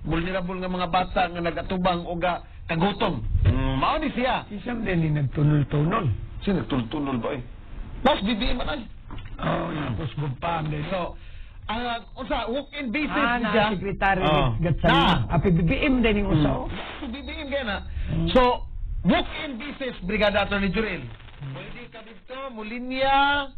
vulnerable nga mga bata nga nagatubang o kagutom. Mao ni siya. Isang din ni nagtunol-tunol. Siya nagtunol ba eh? Mas BBM man ay. Oh, tapos gumpam din. So, usa walk-in basis na siya. sekretary Oh. Gatsalina. Api BBM din yung usaw. So, BBM kaya na. So, walk-in basis, Brigada Attorney Jurel. Pwede ka dito, mulinya,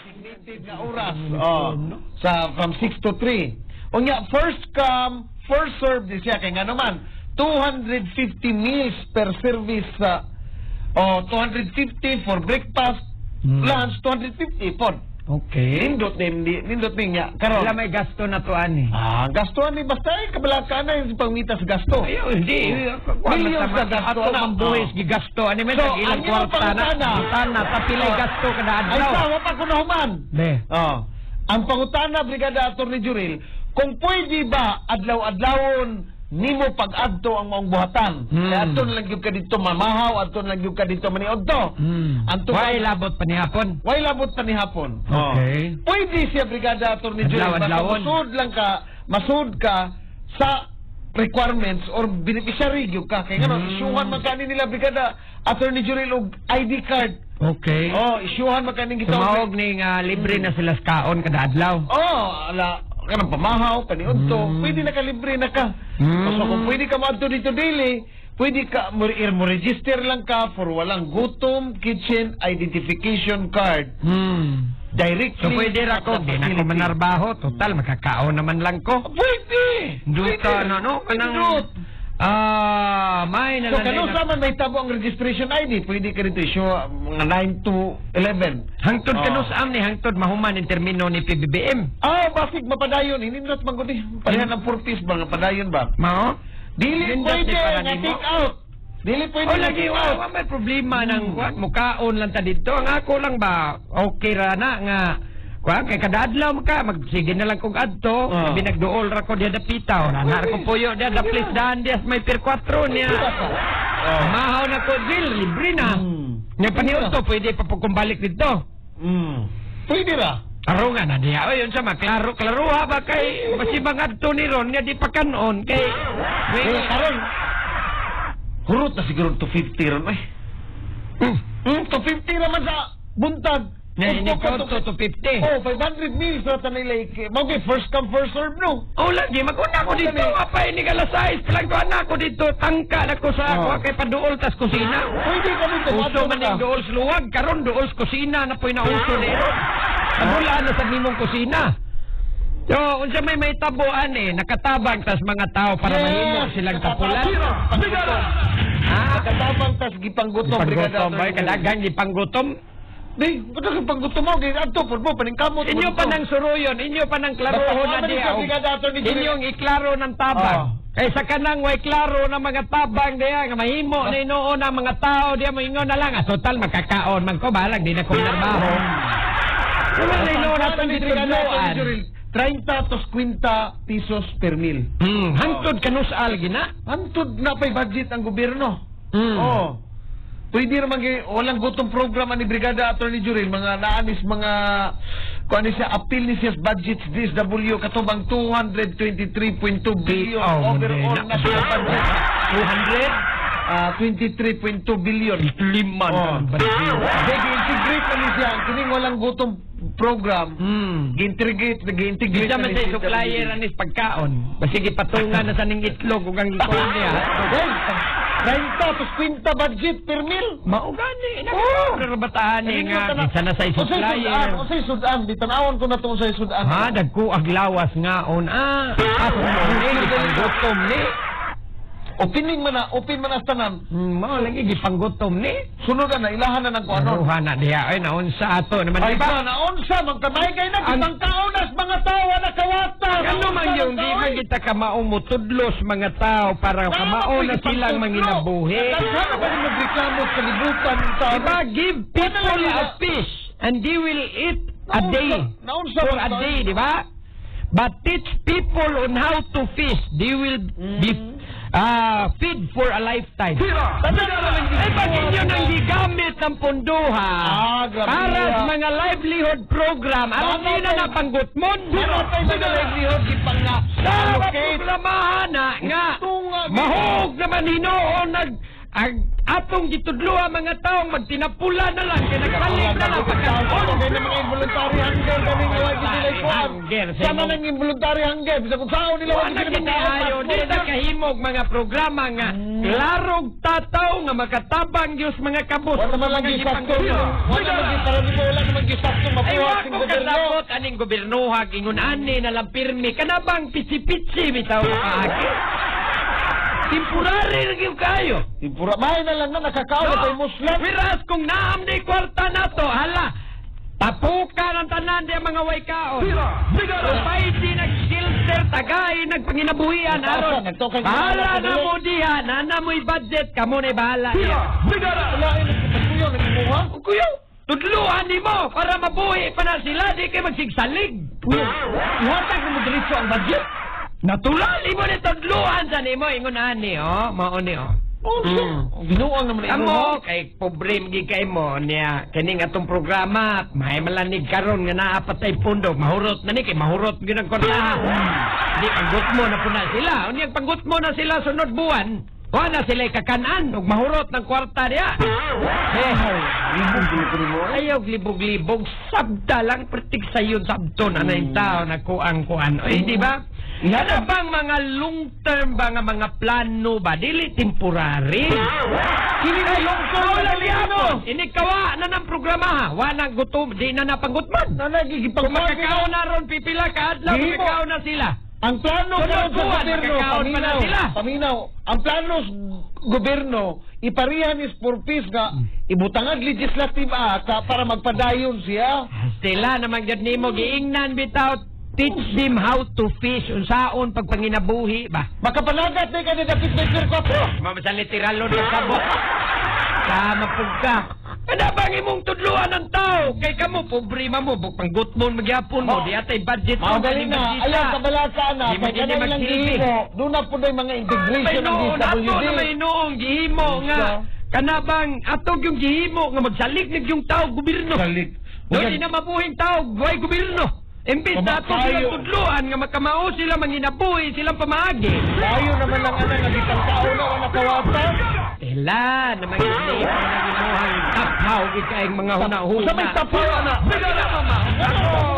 designated na oras. From 6 to 3. O nga, first come, first serve din siya. Kaya nga naman, 250 meals per service. 250 for breakfast, lunch, 250 po. Okay. Nindot niya. Karon. Wala may gasto na to ani. Gastuan ni basta kabalakan na yung pangmitas gasto. Ayo, hindi. Millions na gasto Ato na. mambuhis gigasto ani man So, ilang ang iyong kwarta na. pangutana. Tana tapilay gasto kada Ay, adlaw. sawa pa ko na human. Be. Ang pangutana, Brigada Attorney Jurel, kung pwede ba adlaw-adlawon nimo pag-adto ang maong buhatan. Kaya adto na lang gyud ka dito mamahaw, adto na lang gyud ka dito maniodto. Why labot pa ni hapon? Why labot pa ni hapon? Okay. Pwede siya, Brigada Attorney Jurel, Adlaw-adlawon. masud ka sa requirements or beneficiary gyud ka. Kaya nga, isyuhan man kani nila, Brigada Attorney Jurel, og ID card. Okay. Isyuhan man kani gitawag. Tumawag ni libre na sila sa kaon kada adlaw. Kanang pamahaw, paniudto, pwede na ka libre na ka. So kung pwede ka maadto dito daily, pwede ka mo register lang ka for walang gutom kitchen identification card. Directly. So pwede ra ko, di na ko manarbaho, total makakaon naman lang ko. Pwede. Duta no, kanang may So kano nalalay sa man may tabo ang registration ID, pwede ka dito issue mga 9 to 11. hangtod kanus am ni hangtod mahuman in termino ni PBBM. Basig mapadayon, hinindot man gud pareha ng 4 piece ba nga padayon ba? Mao? Dili Hinindot pwede ni para nga nimo. take out. Dili pwede O nga lagi take out. wa may problema nang kuan mukaon lang ta dito. Ang ako lang ba okay ra na nga kuan kay kada adlaw ka magsige na lang kog adto, sabi nagduol ra ko diha dapita ora na ko puyo diha da please daan diha may per 4 niya. Mahaw na ko bill libre na. Nya paniudto pwede pa pagkumbalik dito. Pwede ra. Arungan na diya. O yun sa maklaro. Klaruha ba kay masibang adto ni Ron nga di pa kanon kay Karon. Hurot na siguro 250 ron ay. 250 raman sa buntag. Ngayon ko to 50. 500 meals ra tanay like. Mao first come first serve no. O lagi maguna ko dito. Apay ni galasais. Palagtuan na ako dito. Tangka na ko sa ako kay paduol tas kusina. Pwede ka dito. Uso man yung duol sa luwag. Karon duol sa kusina na po'y nauso ni Ron. Padulaan na sa nimong kusina. So, unsa may tabuan nakatabang tas mga tao para mahimo silang tapulan. Nakatabang tas gipanggutom Panggutom ba? Kadagang di panggutom. Di, kada ka panggutom mo kay adto pud mo paningkamot. Inyo pa nang suruyon, inyo pa nang klarohon na diya. Inyong iklaro ng tabang. Kaysa kanang way klaro ng mga tabang diya nga mahimo na inoon ang mga tao diya moingon na lang total makakaon man ko balag di na ko narbaho. Wala na inoon natin ditudloan. 30 to 50 pesos per meal. Hangtod kanusal gina. Hangtod na pa'y budget ang gobyerno. Pwede naman walang gutom program ni Brigada Attorney Jurel, mga naanis, mga kung ano siya, appeal ni siya budget DSW, katubang 223.2 billion overall national budget. 23.2 billion. Liman. Gi-integrate na siya, kining walang gutom program, gi-integrate Bisa man sa supplier anis pagkaon. Basig ipatungan na sa ning itlog ug ang ikuan niya. 90 to 50 budget per meal. Maugani na. Bataan nga bisa na sa supplier. Usay sudan, di tanawon ko na tong sa sudan. Dagko aglawas ngaon. Aso ni gipanggutom ni. Open man na tanan. Mao lagi gipanggutom ni. Sunod na ilahan na ng kuanon. Ruha na diha ay naunsa ato naman Ay diba? ba naunsa magkamay kay na kitang kaunas mga tao na kawata. Ano man yung di man kita kamaong mutudlos mga tao para kamaon na silang manginabuhi. Ano ba yung magreklamo sa libutan ng tao? Diba, give people a fish and they will eat a day. For a day, diba? But teach people on how to fish. They will be feed for a lifetime. Ay, pag inyo nang gigamit ng punduha para sa mga livelihood program, alam niyo na napanggutmon. Pero tayo mga livelihood ipang-allocate. Programahan na naman Hinoo atong gitudloa mga taong magtinapula na lang kaya nagpalit na lang pagkakon. Kaya na mga involuntary hunger kami nga wagi nila ikuan. Hunger, Sama nang involuntary hunger. Bisa kung saan nila wagi Wala sila kini ayo dito kahimog mga programa nga klarog tataw nga makatabang Dios mga kabus. Wala naman lang gisakto. Wala naman para di mo wala naman gisakto Ay mapuha wa sing ko gobyerno. kasabot aning gobyernoha ingon ani na lang pirmi kanabang pitsi-pitsi bitaw kaagi. Temporary ra gyud kayo. Pura may na lang na nakakaon na tayo Muslim. Whereas kung naam di kwarta na to, hala, tapukan ang tanan di ang mga waykaon. Kapay di nag-shelter, tagay, nagpanginabuhian, aron. Bahala na mo diha, nana mo'y budget, kamo na'y bahala niya. Wala ay nagpapasuyo nagmuha. Kuyo, tudluhan ni mo para mabuhi pa na sila, di kayo magsigsalig. Ihatag mo diretso ang budget. Natulali mo ni tudluhan sa ni mo, ingon ani, mao ni, Binuang naman ito. Amo kay pobre gi kay mo niya kining atong programa may malanig karon nga naapat ay pundo mahurot na ni kay mahurot gyud ang kontra. Di panggut mo na puna sila. Unya panggut mo na sila sunod buwan. Wala sila kakanan ug mahurot ng kwarta diya. Ayaw libog-libog sabda lang pertik sayon sabton anay tao na kuang-kuan. Oy di ba? Ano bang mga long-term ba nga mga plano ba? Dili temporary? Kini na long-term lang niyo. Ini kawa na ng programa ha. Wanang gutom, di na napangutman. Kung makakaon na ron, pipila ka adlaw, makakaon na sila. Ang plano Sunod sa buwan, gobyerno, magkakaon pa na sila. paminaw. Ang plano sa gobyerno, iparihan is purpose nga ibutangag legislative act para magpadayon siya. Sila naman gad nimo giingnan bitaw teach them how to fish unsaon pagpanginabuhi ba. Makapanagat na ka ni David Baker Quattro. Mamasalitiralo na sabot. Sama pug ka. Kada bang imong tudluan ng tao kay kamo pobre mo panggut mo magyapon mo di atay budget mo Magaling na, ayaw kabalaka na, Di kaya man kanang lang magsilbi. gihimo, doon na po na yung mga integration ng Ato DSWD. na may noong gihimo nga kanabang atog yung gihimo nga magsalig yung tao gobyerno. Salik. Doon di na mabuhing tao buhay gobyerno. Imbis na ato Kayo. silang tudluan nga makamao sila manginabuhi silang pamaagi. Tayo naman lang ana nga bitang tao na wala kawata. Ela naman hindi pa na ginuhang taphaw gikaing mga huna-huna. Sa may tapaw ana. Bigala mama.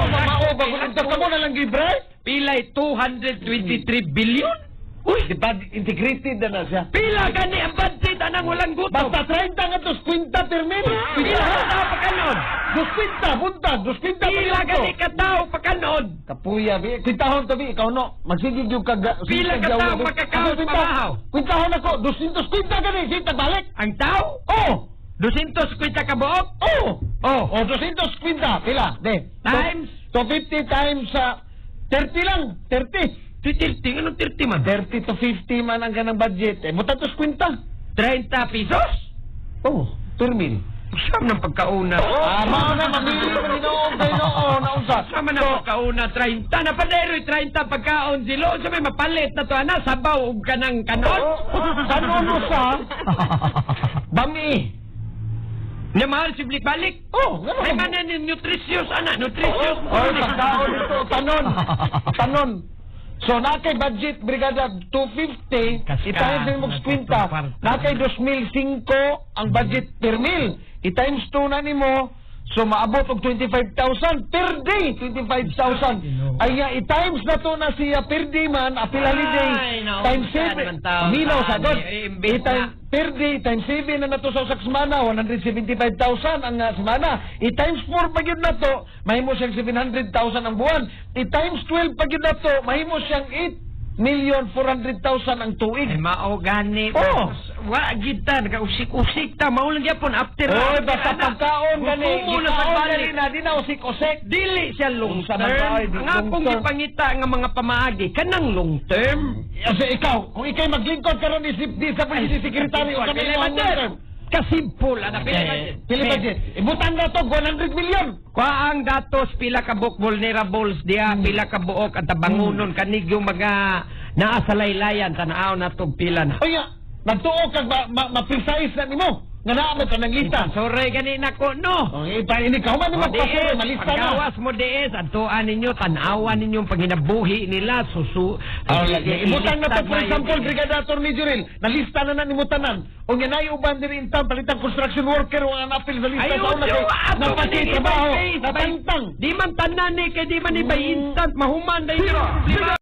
Mamao ba kung nagtapka mo na lang gibre? Pilay 223 billion? Uy, di ba integrated na siya? Pila gani ang budget anang walang gutom? Basta 30 nga tos kwinta termin. Pila na pa kanon? Dos kwinta, buntag, dos kwinta. Pila gani katao pa kanon? Kapuya, bi. Kwintahon tabi, ikaw no. Magsigig yung Pila ka tao makakaon sa bahaw? Kwintahon ako, 200 kwinta gani, sita balik. Ang tao? Oh! 200 kwita ka buok? Oh! Oh, 200 kwinta. Pila, de. Times? 250 times 30 lang, 30. 30, anong 30 man? 30 to 50 man ang ganang budget. Eh, buta tos kwinta. 30 pesos? Oh, termin. Saan ng pagkauna? Mao na, mamili ko ni noon kayo noon, naunsa. Sama na pagkauna, 30. Napadero'y 30 pagkaon silo. Sa may mapalit na to, ana, sabaw og kanang kanon. Kanon sa bami. Na mahal si balik. Oh, Ay manan yung nutritious, ana, nutritious. Oy, pagkaon ito, tanon. Tanon. So, nakay budget, brigada, 250, i-times din mo 50, nakay 2,005 ang budget per meal. I-times 2 na ni mo, so maabot og 25,000 per day, 25,000. Ay nga, i-times na to na siya per day man, apil holiday, Ay, naunsa times naman 7, tao, minaw sa doon. imbis na. Per day, times 7 na to sa semana, 175,000 ang semana. I-times 4 pag yun na to, mahimo siyang 700,000 ang buwan. I-times 12 pag yun na to, mahimo siyang 8,400,000 ang tuig. Ay mao gani. Oh. Wa kita nagausik-usik ta mao lang gyapon after. Oy, basta pagkaon gani, Gusto mo na sa gikaon balik. gani na, di na usik-usik. Dili siya long Unsa term. man ba, di Ang long akong term. gipangita nga mga pamaagi kanang long term. Kasi ikaw, kung ikay maglingkod karon ni sa Presidente Secretary o kami Pila long budget? term. Kasimpol ana pila budget. Pili budget. Ibutang na to 100 million. Kuang datos pila ka book vulnerables diya pila ka buok at bangunon kanig yung mga naa sa laylayan tanaw na to pila na. O nga, nagtuo kag ma-precise na nimo. nga naamit ang lista. Sorry gani nako no. Okay, pa ini ka man ni magpasuri, malista na. Paggawas mo dies, adtuan ninyo, tanawan ninyong panginabuhi nila, susu. Imutan na to, for example, Brigada Attorney Jurel, nalista na nimutanan. O nga na uban diri intan, palitang construction worker, o ang napil sa lista sa una kay napati trabaho, natangtang. Di man tanan ni, kay di man ibay instant, mahuman na yun.